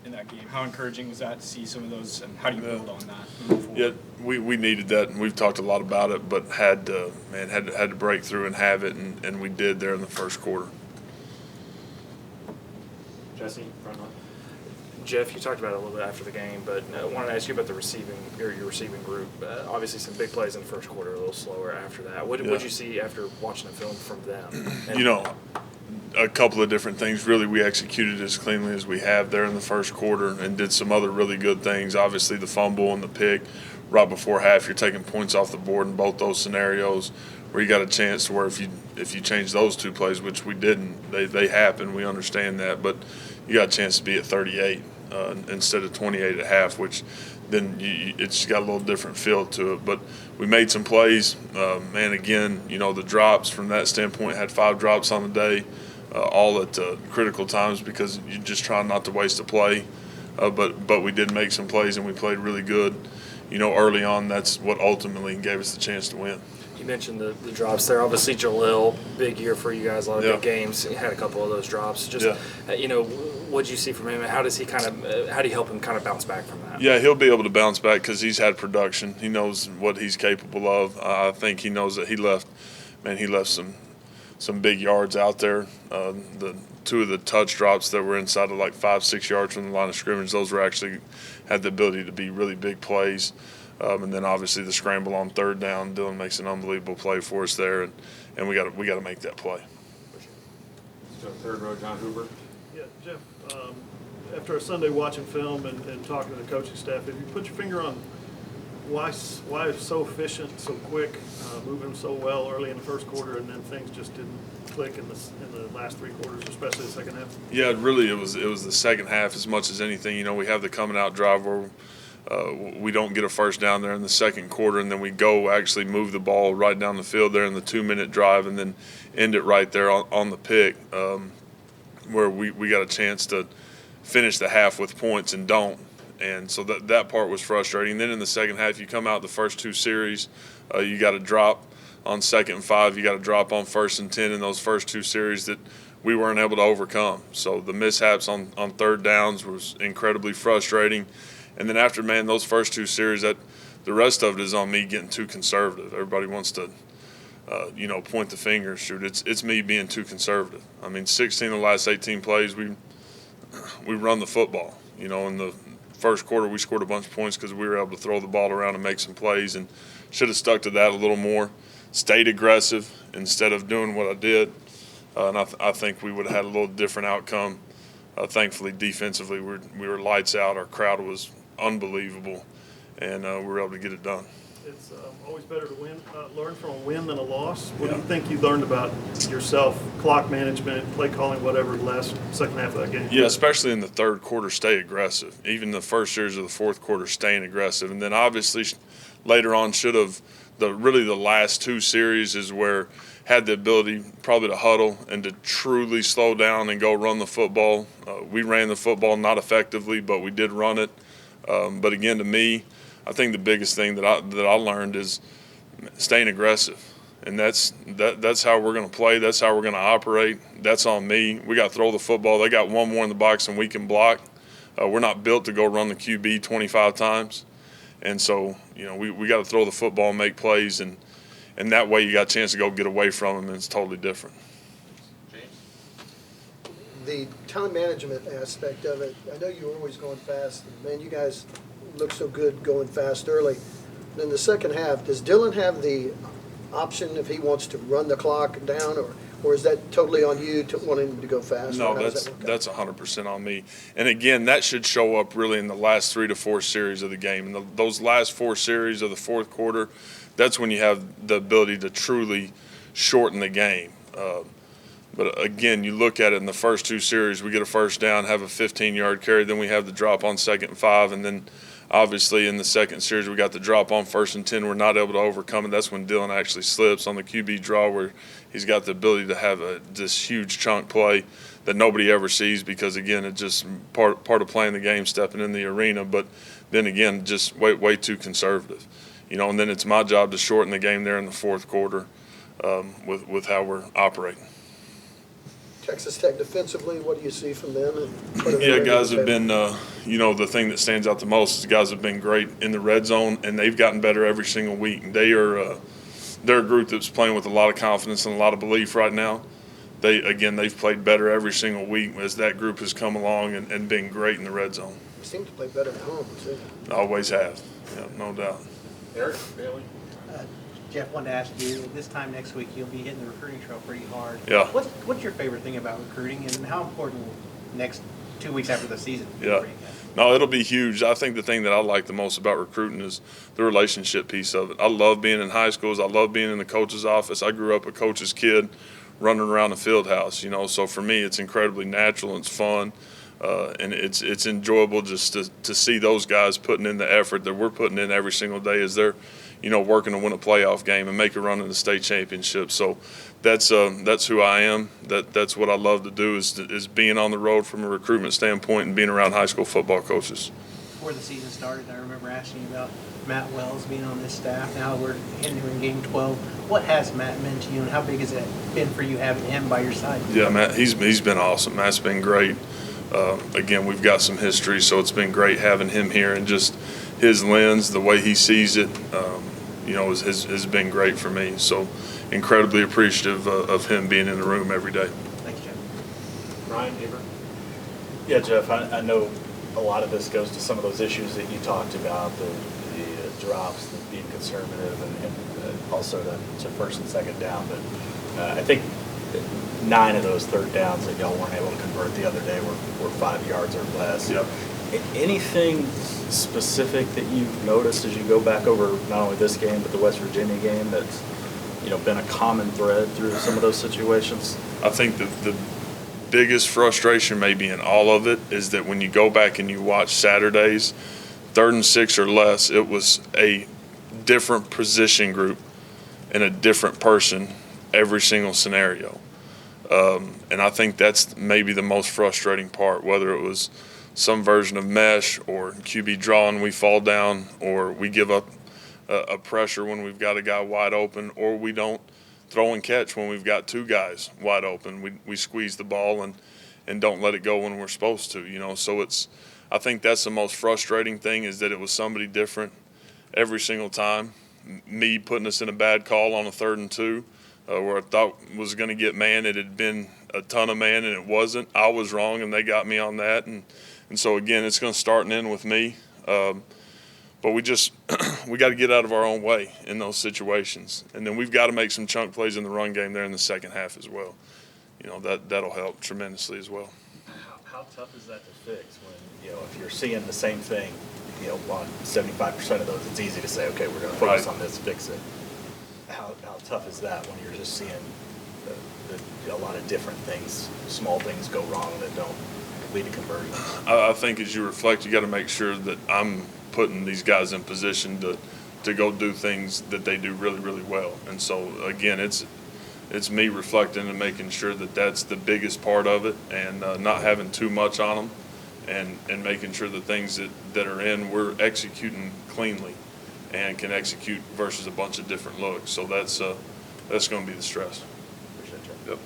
in that game. How encouraging was that to see some of those, and how do you build on that moving forward? Yeah, we needed that, and we've talked a lot about it, but had to break through and have it, and we did there in the first quarter. Jesse, front line. Jeff, you talked about it a little bit after the game, but I wanted to ask you about your receiving group. Obviously, some big plays in the first quarter, a little slower after that. What did you see after watching the film from them? And a couple of different things. Really, we executed as cleanly as we have there in the first quarter and did some other really good things. Obviously, the fumble and the pick right before half, you're taking points off the board in both those scenarios where you got a chance to where if you change those two plays, which we didn't, they happen. We understand that, but you got a chance to be at 38 instead of 28 at half, which then it's got a little different feel to it. But we made some plays. Again, the drops from that standpoint, had 5 drops on the day, all at critical times because you're just trying not to waste a play. But we did make some plays, and we played really good. Early on, that's what ultimately gave us the chance to win. You mentioned the drops there. Obviously, Jalil, big year for you guys, a lot of big games. He had a couple of those drops. What did you see from him? How do you help him kind of bounce back from that? Yeah, he'll be able to bounce back because he's had production. He knows what he's capable of. I think he knows that he left some big yards out there. The 2 of the touch drops that were inside of like 5-6 yards from the line of scrimmage, those were actually had the ability to be really big plays. And then obviously the scramble on third down, Dylan makes an unbelievable play for us there, and we got to make that play. So third row, John Hoover. Yeah, Jeff. After a Sunday watching film and talking to the coaching staff, if you put your finger on why it's so efficient, so quick, moving so well early in the first quarter, and then things just didn't click in the last 3 quarters, especially the second half? Yeah, really, it was the second half as much as anything. We have the coming out drive where we don't get a first down there in the second quarter, and then we go actually move the ball right down the field there in the 2-minute drive, and then end it right there on the pick, where we got a chance to finish the half with points and don't. And so that part was frustrating. Then in the second half, you come out the first 2 series, you got to drop on 2nd and 5, you got to drop on 1st and 10 in those first 2 series that we weren't able to overcome. So the mishaps on 3rd downs was incredibly frustrating. And then after, those first 2 series, the rest of it is on me getting too conservative. Everybody wants to, point the finger and shoot. It's me being too conservative. 16 of the last 18 plays, we run the football. In the first quarter, we scored a bunch of points because we were able to throw the ball around and make some plays, and should have stuck to that a little more. Stayed aggressive instead of doing what I did, and I think we would have had a little different outcome. Thankfully, defensively, we were lights out. Our crowd was unbelievable, and we were able to get it done. It's always better to learn from a win than a loss. What do you think you learned about yourself, clock management, play calling, whatever, the second half of that game? Yeah, especially in the third quarter, stay aggressive. Even the first series of the fourth quarter, staying aggressive. And then obviously later on the last 2 series is where had the ability probably to huddle and to truly slow down and go run the football. We ran the football not effectively, but we did run it. But again, to me, I think the biggest thing that I learned is staying aggressive, and that's how we're going to play. That's how we're going to operate. That's on me. We got to throw the football. They got one more in the box than we can block. We're not built to go run the QB 25 times, and so we got to throw the football and make plays, and that way you got a chance to go get away from them, and it's totally different. The time management aspect of it, I know you're always going fast. Man, you guys look so good going fast early. In the second half, does Dylan have the option if he wants to run the clock down, or is that totally on you to wanting him to go fast? No, that's 100% on me. And again, that should show up really in the last 3 to 4 series of the game. And those last 4 series of the fourth quarter, that's when you have the ability to truly shorten the game. But again, you look at it in the first 2 series, we get a first down, have a 15-yard carry, then we have the drop on 2nd and 5, and then obviously in the second series we got the drop on 1st and 10. We're not able to overcome it. That's when Dylan actually slips on the QB draw, where he's got the ability to have this huge chunk play that nobody ever sees because, again, it's just part of playing the game, stepping in the arena. But then again, just way too conservative. And then it's my job to shorten the game there in the fourth quarter with how we're operating. Texas Tech defensively, what do you see from them? And what are they Yeah, bringing guys to the have been, table? the thing that stands out the most is guys have been great in the red zone, and they've gotten better every single week. They're a group that's playing with a lot of confidence and a lot of belief right now. They've played better every single week as that group has come along and been great in the red zone. They seem to play better at home, too. Always have, yeah, no doubt. Eric, Bailey? Jeff, wanted to ask you, this time next week, you'll be hitting the recruiting trail pretty hard. Yeah. What's your favorite thing about recruiting, and how important will next 2 weeks after the season be Yeah. for you guys? No, it'll be huge. I think the thing that I like the most about recruiting is the relationship piece of it. I love being in high schools. I love being in the coach's office. I grew up a coach's kid running around the field house, so for me it's incredibly natural and it's fun. And it's enjoyable just to see those guys putting in the effort that we're putting in every single day as they're, working to win a playoff game and make a run in the state championship. So that's who I am. That's what I love to do is being on the road from a recruitment standpoint and being around high school football coaches. Before the season started, I remember asking you about Matt Wells being on this staff. Now we're entering game 12. What has Matt meant to you, and how big has it been for you having him by your side? Yeah, Matt, he's been awesome. Matt's been great. Again, we've got some history, so it's been great having him here, and just his lens, the way he sees it, has been great for me. So incredibly appreciative of him being in the room every day. Thanks, Jeff. Ryan, Avery? Yeah, Jeff, I know a lot of this goes to some of those issues that you talked about, the drops, the being conservative, and also to first and second down. But I think 9 of those third downs that y'all weren't able to convert the other day were 5 yards or less. Yep. Anything specific that you've noticed as you go back over not only this game but the West Virginia game that's been a common thread through some of those situations? I think the biggest frustration maybe in all of it is that when you go back and you watch Saturdays, 3rd and 6 or less, it was a different position group and a different person every single scenario. And I think that's maybe the most frustrating part, whether it was some version of mesh or QB draw and we fall down, or we give up a pressure when we've got a guy wide open, or we don't throw and catch when we've got 2 guys wide open. We squeeze the ball and don't let it go when we're supposed to, So I think that's the most frustrating thing, is that it was somebody different every single time. Me putting us in a bad call on a 3rd and 2, where I thought was going to get man. It had been a ton of man, and it wasn't. I was wrong, and they got me on that. And so, again, it's going to start and end with me. But we got to get out of our own way in those situations. And then we've got to make some chunk plays in the run game there in the second half as well. That'll help tremendously as well. How tough is that to fix when, if you're seeing the same thing, on 75% of those, it's easy to say, okay, we're going to focus on this, fix it. How tough is that when you're just seeing a lot of different things, small things go wrong that don't lead to conversion? I think as you reflect, you got to make sure that I'm putting these guys in position to go do things that they do really, really well. And so, again, it's me reflecting and making sure that that's the biggest part of it, and not having too much on them, and making sure the things that are in, we're executing cleanly and can execute versus a bunch of different looks. So that's going to be the stress. Appreciate it. Yep.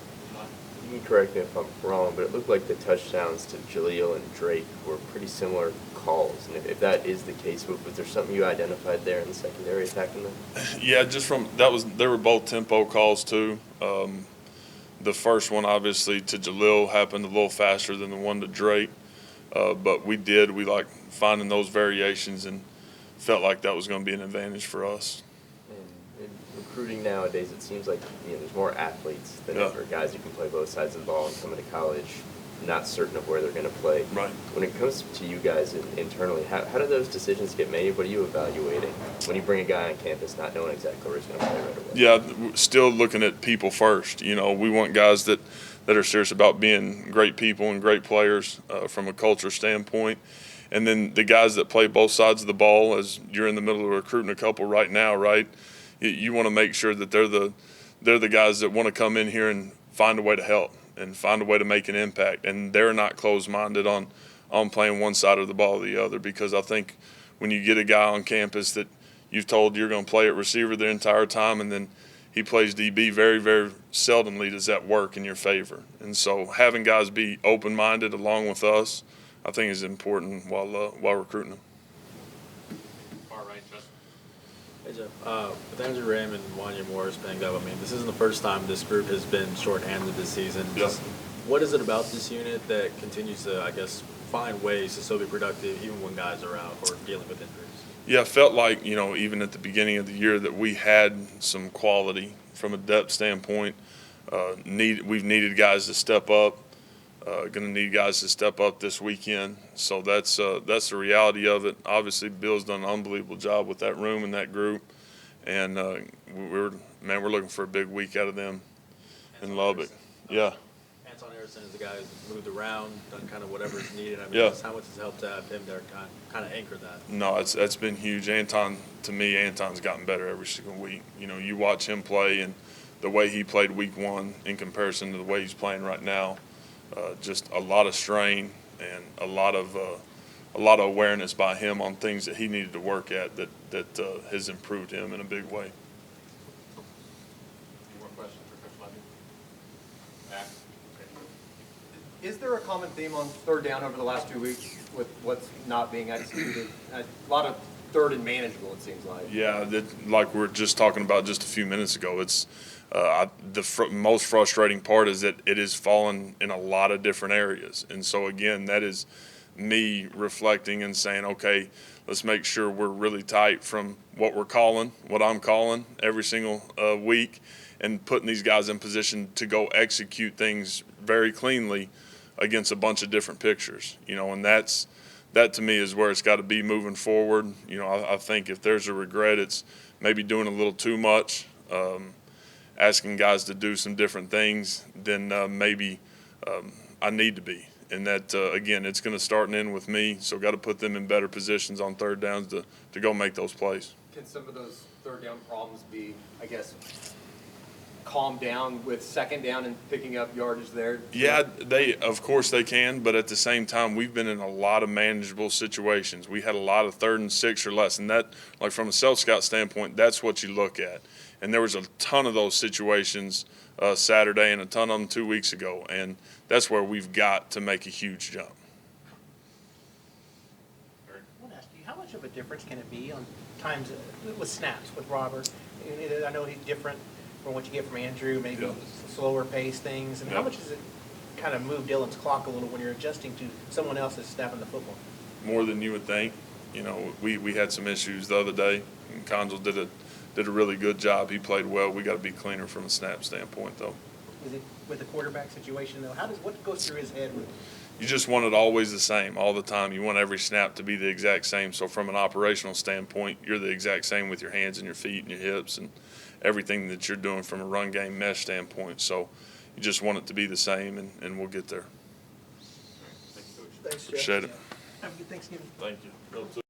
You can correct me if I'm wrong, but it looked like the touchdowns to Jaleel and Drake were pretty similar calls. And if that is the case, was there something you identified there in the secondary attacking them? Yeah, they were both tempo calls too. The first one, obviously, to Jaleel happened a little faster than the one to Drake. But we like finding those variations and felt like that was going to be an advantage for us. And in recruiting nowadays, it seems like there's more athletes than ever. Guys who can play both sides of the ball and coming to college not certain of where they're going to play. Right. When it comes to you guys internally, how do those decisions get made? What are you evaluating when you bring a guy on campus not knowing exactly where he's going to play right away? Yeah, we're still looking at people first. We want guys that are serious about being great people and great players from a culture standpoint. And then the guys that play both sides of the ball, as you're in the middle of recruiting a couple right now, right? You want to make sure that they're the guys that want to come in here and find a way to help and find a way to make an impact. And they're not closed-minded on playing one side of the ball or the other, because I think when you get a guy on campus that you've told you're going to play at receiver the entire time, and then he plays DB. Very, very seldomly does that work in your favor. And so having guys be open-minded along with us, I think is important while recruiting them. Far right, Justin. Hey, Jeff. With Andrew Raymond and Wanya Morris banged up, I mean, this isn't the first time this group has been shorthanded this season. Yeah. Just what is it about this unit that continues to, I guess, find ways to still be productive even when guys are out or dealing with injuries? Yeah, I felt like, even at the beginning of the year that we had some quality from a depth standpoint. We've needed guys to step up. Going to need guys to step up this weekend. So that's the reality of it. Obviously, Bill's done an unbelievable job with that room and that group. And we're looking for a big week out of them in Lubbock. Yeah. Anton Harrison is the guy who's moved around, done kind of whatever is needed. I mean, Yeah. how much has helped to have him there kind of anchor that? No, that's been huge. Anton's gotten better every single week. You watch him play and the way he played week one in comparison to the way he's playing right now, just a lot of strain and a lot of awareness by him on things that he needed to work at that has improved him in a big way. Any more questions for Coach Lebby? Matt? Is there a common theme on third down over the last 2 weeks with what's not being executed? A lot of third and manageable, it seems like. Yeah, like we were just talking about just a few minutes ago, it's the most frustrating part is that it is fallen in a lot of different areas. And so, again, that is me reflecting and saying, okay, let's make sure we're really tight from what I'm calling every single week, and putting these guys in position to go execute things very cleanly against a bunch of different pictures, and that to me is where it's got to be moving forward. I think if there's a regret, it's maybe doing a little too much, asking guys to do some different things than maybe I need to be. And that, again, it's going to start and end with me, so got to put them in better positions on third downs to go make those plays. Can some of those third down problems be, I guess, calmed down with second down and picking up yardage there? Yeah, of course they can, but at the same time, we've been in a lot of manageable situations. We had a lot of 3rd and 6 or less, and that, like from a self-scout standpoint, that's what you look at. And there was a ton of those situations Saturday and a ton of them 2 weeks ago, and that's where we've got to make a huge jump. I want to ask you, how much of a difference can it be on times with snaps with Robert? I know he's different from what you get from Andrew, maybe slower pace things. And how much does it kind of move Dylan's clock a little when you're adjusting to someone else that's snapping the football? More than you would think. We had some issues the other day, and Conjal did a really good job. He played well. We got to be cleaner from a snap standpoint, though. Is it with the quarterback situation, though? What goes through his head? You just want it always the same all the time. You want every snap to be the exact same. So from an operational standpoint, you're the exact same with your hands and your feet and your hips and everything that you're doing from a run game mesh standpoint. So you just want it to be the same, and we'll get there. Thanks, Jeff. Appreciate it. Have a good Thanksgiving. Thank you.